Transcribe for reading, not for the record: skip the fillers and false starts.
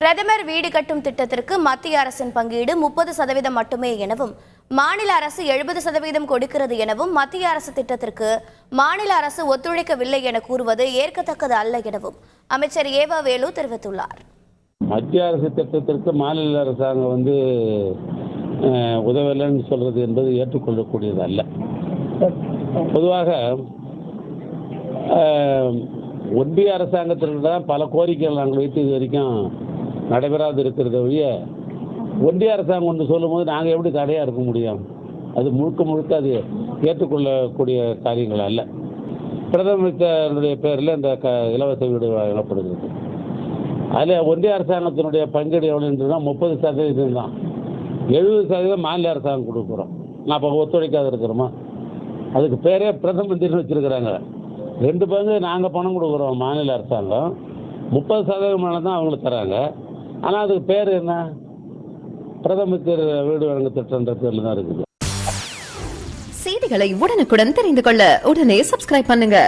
பிரதமர் வீடு கட்டும் திட்டத்திற்கு மத்திய அரசின் பங்கீடு 30% மட்டுமே எனவும் மாநில அரசு 70% கொடுக்கிறது எனவும் மத்திய அரசு திட்டத்திற்கு மாநில அரசு ஒத்துழைக்கவில்லை என கூறுவது ஏற்கத்தக்கது அல்ல எனவும் அமைச்சர் ஏவா வேலு தெரிவித்துள்ளார். மத்திய அரசு திட்டத்திற்கு மாநில அரசாங்கம் உதவலைன்னு சொல்றது என்பது ஏற்றுக்கொள்ளக்கூடியது அல்ல. பொதுவாக ஒன்றிய அரசாங்கத்திற்கு தான் பல கோரிக்கைகள் நாங்கள் வைத்து இது வரைக்கும் நடைபெறாது இருக்கிறத ஒழிய ஒன்றிய அரசாங்கம் ஒன்று சொல்லும் போது நாங்கள் எப்படி தடையாக இருக்க முடியும்? அது முழுக்க அது ஏற்றுக்கொள்ளக்கூடிய காரியங்கள் அல்ல. பிரதமருடைய பேரில் இந்த இலவச வீடு வழங்கப்படுகிறது. அதில் ஒன்றிய அரசாங்கத்தினுடைய பங்கீடு எவ்வளோன்றதுனா 30% தான். 70% மாநில அரசாங்கம் கொடுக்குறோம். நான் அப்போ ஒத்துழைக்காத இருக்கிறோமா? அதுக்கு பேரே பிரதம மந்திரின்னு வச்சுருக்கிறாங்க. 2 பங்கு நாங்கள் பணம் கொடுக்குறோம் மாநில அரசாங்கம், 30% தான் அவங்களுக்கு தராங்க. ஆனால் அதுக்கு பேர் என்ன? பிரதமர் வீடு வழங்க திட்டம்ன்ற பேரில் தான் இருக்குது. செய்திகளை உடனுக்குடன் தெரிந்து கொள்ள உடனே சப்ஸ்கிரைப் பண்ணுங்க.